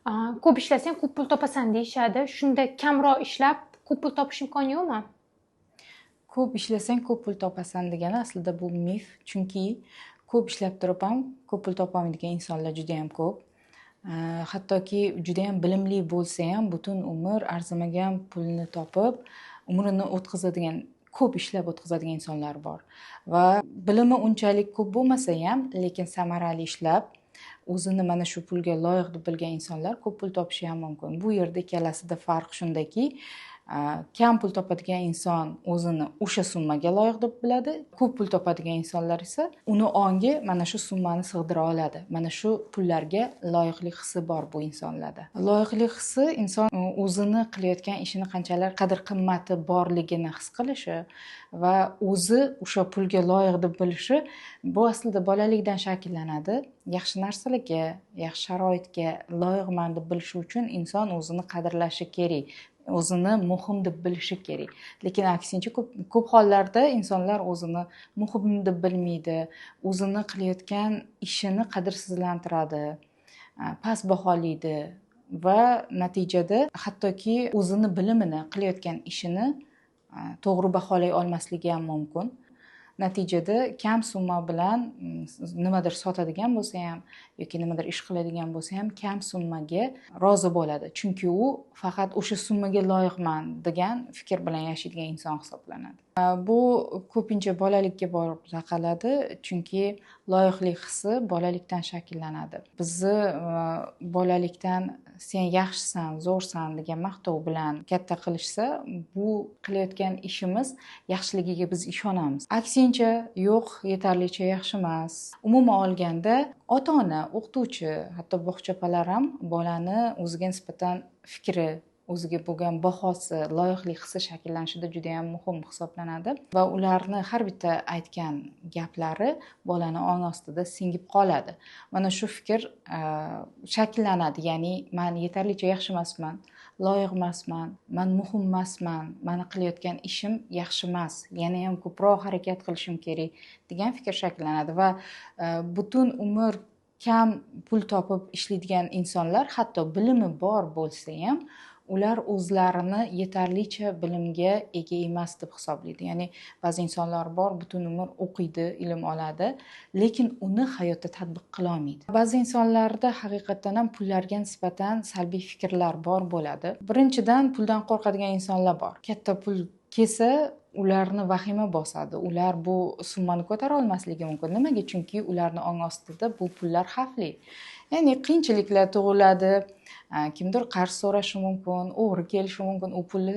Ko'p ishlasang ko'p pul topasan deyishadi. Shunda kamroq ishlab ko'p pul topish imkoni yo'qmi? Ko'p ishlasang ko'p pul topasan degani aslida bu mif. Chunki ko'p ishlab turib ham ko'p pul topolmaydigan insonlar juda ham ko'p. Hattoki juda ham bilimli bo'lsa ham butun umr arzimagan pulni topib umrini o'tkazadigan, ko'p ishlab o'tkazadigan insonlar bor. Va bilimi unchalik ko'p bo'lmasa ham, lekin samarali ishlab o'zini mana shu pulga loyiq deb bilgan insonlar ko'p pul topishi ham mumkin. Bu yerda ikkalasida farq shundaki, kam pul topadigan inson o'zini o'sha summaga loyiq deb biladi. Ko'p pul topadigan insonlar esa uni ongi mana shu summani sig'dira oladi. Mana shu pullarga loyiqlik hissi bor bu insonlarda. Loyiqlik hissi inson o'zini qilayotgan ishini qanchalar qadr-qimmati borligini his qilishi va o'zi o'sha pulga loyiq deb bilishi bu aslida bolalikdan shakllanadi. Yaxshi narsalarga, yaxshi sharoitga loyiqman deb bilishi uchun inson o'zini qadrlashi kerak. O'zini muhim deb bilishi kerak. Lekin aksincha ko'p hollarda insonlar o'zini muhim deb bilmaydi, o'zini qilayotgan ishini qadrsizlantiradi, past baholaydi va natijada hattoki o'zini bilimini, qilayotgan ishini to'g'ri baholay olmasligi ham mumkin. Natijada kam summa bilan nimadir sotadigan bo'lsa ham yoki nimadir ish qiladigan bo'lsa ham kam summaga rozi bo'ladi. Chunki u faqat o'sha summaga loyiqman degan fikr bilan yashaydigan inson hisoblanadi. Bu ko'pincha bolalikka borib taqaladi, chunki loyiqlik hissi bolalikdan shakllanadi. Bizni bolalikdan sen yaxshisan, zo'rsan degan maqtov bilan katta qilishsa, bu qilayotgan ishimiz yaxshiligiga biz ishonamiz. Aksincha, yo'q, yetarlicha yaxshi emas. Umuman olganda, ota-ona, o'qituvchi, hatto bog'chapalar ham bolani o'ziga nisbatan fikri, o'ziga bo'lgan bahosi, loyiqlik hissi shakllanishida juda ham muhim hisoblanadi va ularni har bitta aytgan gaplari bolani ong ostida singib qoladi. Mana shu fikr shakllanadi, ya'ni men yetarlicha yaxshi emasman, loyiq emasman, men muhim emasman, meni qilayotgan ishim yaxshi emas, yana ham ko'proq harakat qilishim kerak degan fikr shakllanadi va butun umr kam pul topib ishlaydigan insonlar, hatto bilimi bor bo'lsa ham ular o'zlarini yetarlicha bilimga ega emas deb hisoblaydi. Ya'ni ba'zi insonlar bor, butun umr o'qiydi, ilm oladi, lekin uni hayotda tatbiq qila olmaydi. Ba'zi insonlarda haqiqatan ham pullarga nisbatan salbiy fikrlar bor bo'ladi. Birinchidan, puldan qo'rqadigan insonlar bor. Katta pul kelsa, ularni vahima bosadi. Ular bu summani ko'tara olmasligi mumkin. Nimaga? Chunki ularni ong ostida bu pullar xavfli. Ya'ni qiyinchiliklar tug'iladi. Kimdir qarz so'rashi mumkin, o'g'ri kelishi mumkin, u pulni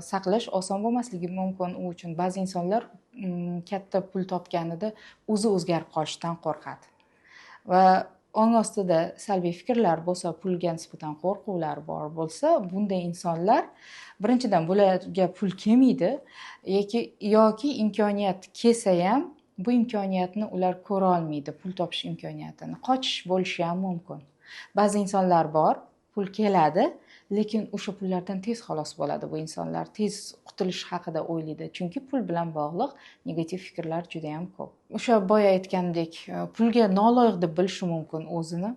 saqlash oson bo'lmasligi mumkin u uchun. Ba'zi insonlar katta pul topganida o'zi o'zgarib qolishidan qo'rqadi. Va ong ostida salbiy fikrlar bo'lsa, pulga nisbatan qo'rquvlar bor bo'lsa, bunday insonlar birinchidan bularga pul kelmaydi yoki imkoniyat kelsa ham bu imkoniyatni ular ko'ra olmaydi, pul topish imkoniyatini. Qochish bo'lishi ham mumkin. Ba'zi insonlar bor, pul keladi, lekin o'sha pullardan tez xalos bo'ladi bu insonlar. Tez qutulish haqida o'ylaydi, chunki pul bilan bog'liq negativ fikrlar juda ham ko'p. O'sha boya aytgandek, pulga noloyiq deb bilishi mumkin o'zini.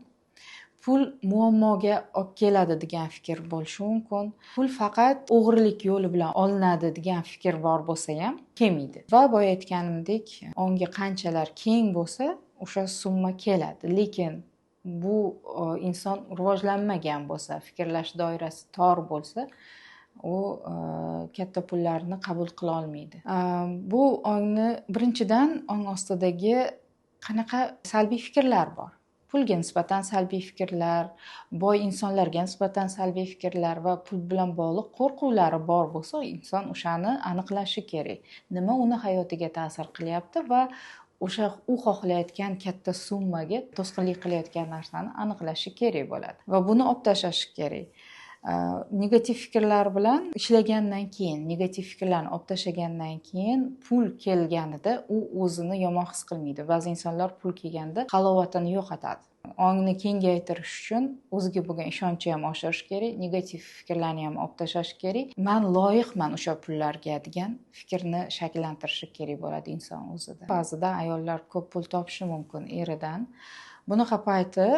Pul muammoga olib keladi degan fikr bo'lishi mumkin. Pul faqat o'g'rilik yo'li bilan olinadi degan fikr bor bo'lsa ham kelmaydi. Va boya aytganimdek, ongi qanchalar keng bo'lsa, o'sha summa keladi. Lekin bu inson rivojlanmagan bo'lsa, fikrlash doirasi tor bo'lsa, u katta pullarni qabul qila olmaydi. Bu ongni birinchidan ong ostidagi qanaqa salbiy fikrlar bor? Pulga nisbatan salbiy fikrlar, boy insonlarga nisbatan salbiy fikrlar va pul bilan bog'liq qo'rquvlari bor bo'lsa, inson o'shani aniqlashi kerak. Nima uni hayotiga ta'sir qilyapti va o'sha u xohlayotgan katta summaga to'sqinlik qilayotgan narsani aniqlashi kerak bo'ladi va buni olib tashlashi kerak. Negativ fikrlar bilan ishlagandan keyin, negativ fikrlarni olib tashlagandan keyin pul kelganida u o'zini yomon his qilmaydi. Ba'zi insonlar pul kelganda halovatini yo'qotadi. Ongni kengaytirish uchun o'ziga bo'lgan ishonchi ham oshirish kerak, negativ fikrlarni ham olib tashlash kerak. Men loyiqman o'sha pullarga degan fikrni shakllantirishi kerak bo'ladi inson o'zida. Ba'zida ayollar ko'p pul topishi mumkin eridan. Bunaqa payti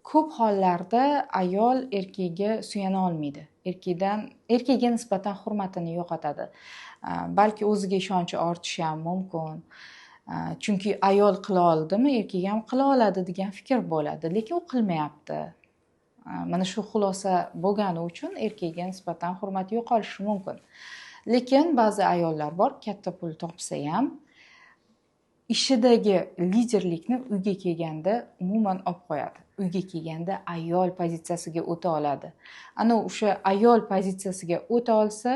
ko'p hollarda ayol erkakka suyana olmaydi. Erkakka nisbatan hurmatini yo'qotadi. Balki o'ziga ishonchi ortishi ham mumkin. Chunki ayol qila oldimi, erkak ham qila oladi degan fikr bo'ladi, lekin u qilmayapti. Mana shu xulosa bo'lgani uchun erkakka nisbatan hurmat yo'qolishi mumkin. Lekin ba'zi ayollar bor, katta pul topsa ham ishidagi liderlikni uyga kelganda umuman olib qo'yadi. Uyga kelganda ayol pozitsiyasiga o'ta oladi. Ana o'sha ayol pozitsiyasiga o'ta olsa,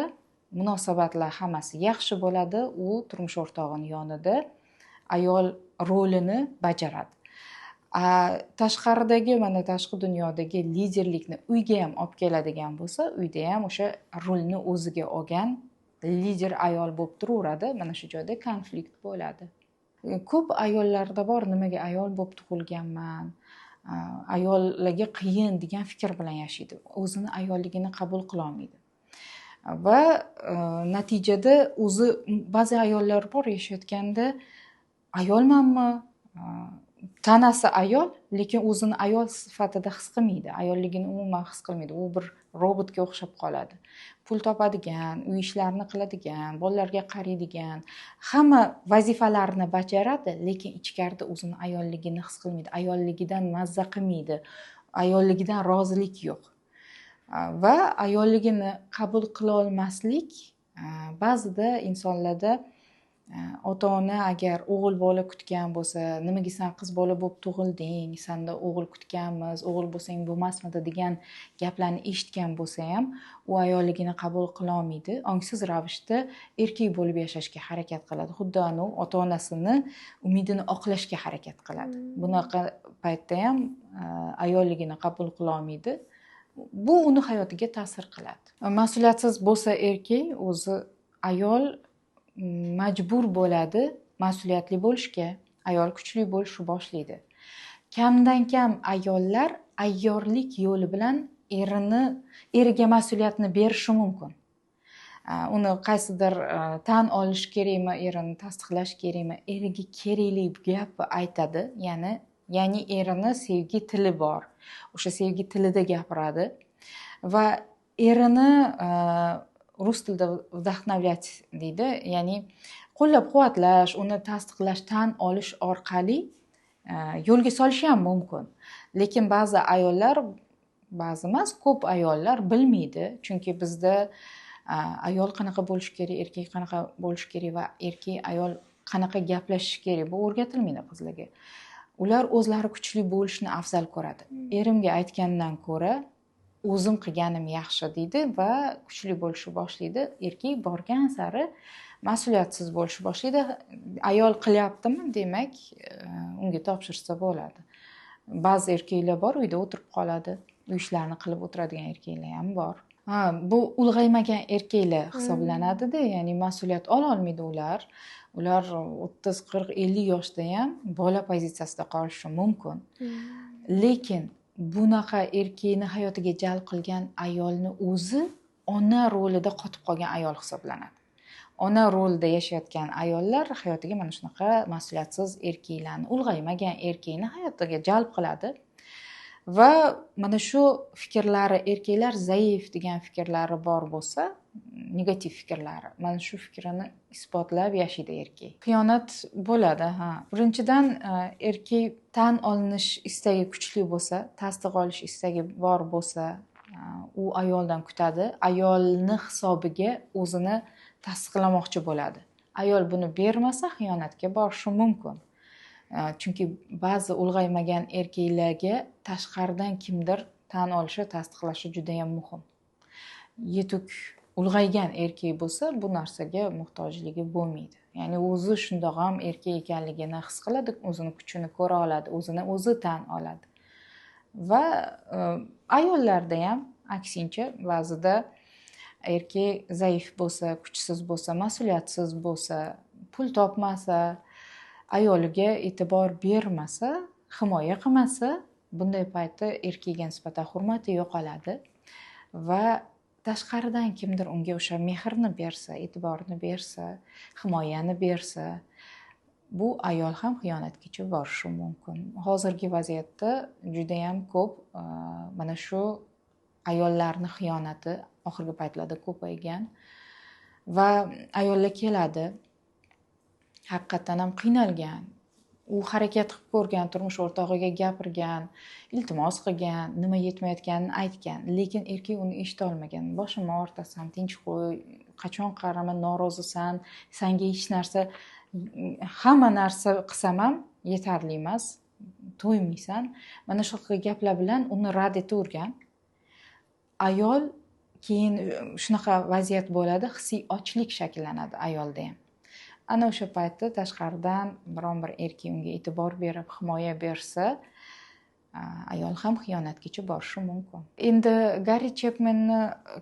munosabatlar hammasi yaxshi bo'ladi. U turmush o'rtog'ining yonida ayol rolini bajaradi. Tashqaridagi, mana tashqi dunyodagi liderlikni uyga ham olib keladigan bo'lsa, uyda ham o'sha rolni o'ziga olgan lider ayol bo'lib turaveradi. Mana shu joyda konflikt bo'ladi. Ko'p ayollarda bor, nimaga ayol bo'lib tug'ilganman, ayollarga qiyin degan fikr bilan yashaydi. O'zini ayolligini qabul qila olmaydi. Va natijada o'zi ba'zi ayollar bor yashayotganda ayolmanmi, tanasi ayol, lekin o'zini ayol sifatida his qilmaydi. Ayolligini umuman his qilmaydi. U bir robotga o'xshab qoladi. Pul topadigan, uy ishlarini qiladigan, bolalarga qaraydigan, hamma vazifalarni bajaradi, lekin ichkarida o'zini ayolligini his qilmaydi. Ayolligidan mazza qilmaydi. Ayolligidan rozilik yo'q. Va ayolligini qabul qila olmaslik ba'zida insonlarda ota-ona agar o'g'il bola kutgan bo'lsa, nimaga sen qiz bola bo'lib tug'ilding, senda o'g'il kutganmiz, o'g'il bo'lsang bo'lmasmidi degan gaplarni eshitgan bo'lsa ham, u ayolligini qabul qila olmaydi. Ongsiz ravishda erkak bo'lib yashashga harakat qiladi. Xuddi ota-onasini umidini oqlashga harakat qiladi. Bunaqa paytda ham ayolligini qabul qila olmaydi. Bu uni hayotiga ta'sir qiladi. Mas'uliyatsiz bo'lsa erkak, o'zi ayol majbur bo'ladi mas'uliyatli bo'lishga. Ayol kuchli bo'lishni boshlaydi. Kamdan kam ayollar ayyorlik yo'li bilan eriga mas'uliyatni berishi mumkin. Uni qaysidir tan olish kerakmi, erini tasdiqlash kerakmi, eriga kerakli gapni aytadi. Ya'ni erini sevgi tili bor. O'sha sevgi tilida gapiradi va erini rus tilida vdохновлять deydi. Ya'ni qo'llab-quvvatlash, uni tasdiqlash, tan olish orqali yo'lga solish ham mumkin. Lekin ba'zi ayollar, ba'zi emas, ko'p ayollar bilmaydi. Chunki bizda ayol qanaqa bo'lishi kerak, erkak qanaqa bo'lishi kerak va erkak ayol qanaqa gaplashishi kerak, bu o'rgatilmaydi qizlarga. Ular o'zlari kuchli bo'lishni afzal ko'radi. Erimga aytgandan ko'ra o'zim qilganim yaxshi deydi va kuchli bo'lishni boshlaydi. Erkak borgan sari mas'uliyatsiz bo'lishni boshlaydi. Ayol qilyaptimi, demak, unga topshirsa bo'ladi. Ba'zi erkaklar bor, uyda o'tirib qoladi. Uy ishlarini qilib o'tiradigan erkaklar ham bor. Bu ulg'aymagan erkaklar hisoblanadi-da, ya'ni mas'uliyat ola olmaydi ular. Ular 30, 40, 50 yoshda ham bola pozitsiyasida qolishi mumkin. Lekin bunaqa erkakni hayotiga jalb qilgan ayolni o'zi ona rolida qotib qolgan ayol hisoblanadi. Ona rolida yashayotgan ayollar hayotiga mana shunaqa mas'uliyatsiz erkaklarni, ulg'aymagan erkakni hayotiga jalb qiladi. Va mana shu fikrlari, erkaklar zaif degan fikrlari bor bo'lsa, negativ fikrlari, mana shu fikrini isbotlab yashaydi erkak. Xiyonat bo'ladi, Birinchidan, erkak tan olinish istagi kuchli bo'lsa, tasdiq olish istagi bor bo'lsa, u ayoldan kutadi. Ayolni hisobiga o'zini tasdiqlamoqchi bo'ladi. Ayol buni bermasa, xiyonatga borishi mumkin. Chunki ba'zi ulg'aymagan erkaklarga tashqaridan kimdir tan olishi, tasdiqlashi juda ham muhim. Yetuk ulg'aygan erkak bo'lsa, bu narsaga muhtojligi bo'lmaydi. Ya'ni o'zi shundoq ham erkak ekanligini his qiladi, o'zini kuchini ko'ra oladi, o'zini o'zi tan oladi. Va ayollarda ham aksincha, ba'zida erkak zaif bo'lsa, kuchsiz bo'lsa, mas'uliyatsiz bo'lsa, pul topmasa, ayoliga e'tibor bermasa, himoya qilmasa, bunday paytda erkakga nisbatan hurmati yo'qoladi va tashqaridan kimdir unga o'sha mehrni bersa, e'tiborni bersa, himoyani bersa, bu ayol ham xiyonatgacha borishi mumkin. Hozirgi vaziyatda judayam ko'p mana shu ayollarni xiyonati oxirgi paytlarda ko'paygan va ayollar keladi, haqiqatdan ham qiynalgan. U harakat qilib ko'rgan, turmush o'rtog'iga gapirgan, iltimos qilgan, nima yetmayotganini aytgan, lekin erkak uni eshita olmagan. Boshimni og'ritasan, tinch qo'y, qachon qarama norozisan, senga hech narsa, hamma narsa qilsam ham yetarli emas, to'ymaysan. Mana shunaqa gaplar bilan uni rad etavergan. Ayol keyin shunaqa vaziyat bo'ladi, hissiy ochlik shakllanadi ayolda ham. Ana o'sha paytda tashqaridan biron bir erkak unga e'tibor berib, himoya bersa, ayol ham xiyonatgacha borishi mumkin. Endi Gari Chepmenni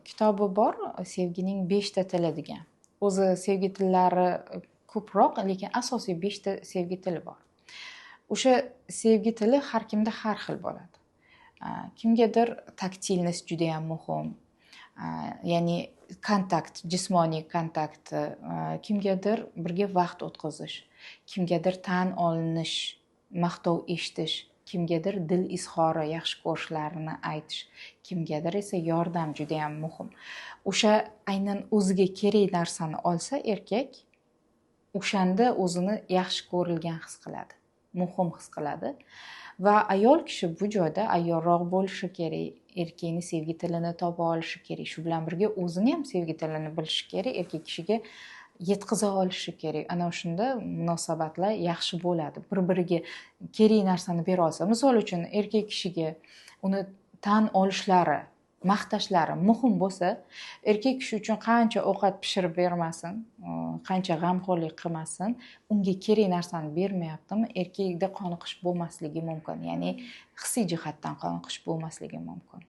kitobi bor, Sevgining 5 ta tili degan. O'zi sevgi tillari ko'proq, lekin asosiy 5 ta sevgi tili bor. O'sha sevgi tili har kimda har xil bo'ladi. Kimgadir taktilность juda ham muhim. Ya'ni kontakt, jismoniy kontakt, kimgadir birga vaqt o'tkazish, kimgadir tan olinish, maqtov eshitish, kimgadir dil izhori, yaxshi ko'rishlarini aytish, kimgadir esa yordam juda ham muhim. O'sha aynan o'ziga kerak narsani olsa erkak, o'shanda o'zini yaxshi ko'rilgan his qiladi, muhim his qiladi. Va ayol kishi bu joyda ayyorroq bo'lishi kerak, erkakning sevgi tilini topa olishi kerak. Shu bilan birga o'zini ham sevgi tilini bilishi kerak, erkak kishiga yetkaza olishi kerak. Ana shunda munosabatlar yaxshi bo'ladi. Bir-biriga kerak narsani bera olsa, misol uchun erkak kishiga uni tan olishlari, maqtashlari muhim bo'lsa, erkak kishi uchun qancha ovqat pishirib bermasin, qancha g'amxo'rlik qilmasin, unga kerak narsani bermayaptimi, erkakda qoniqish bo'lmasligi mumkin. Ya'ni hissiy jihatdan qoniqish bo'lmasligi mumkin.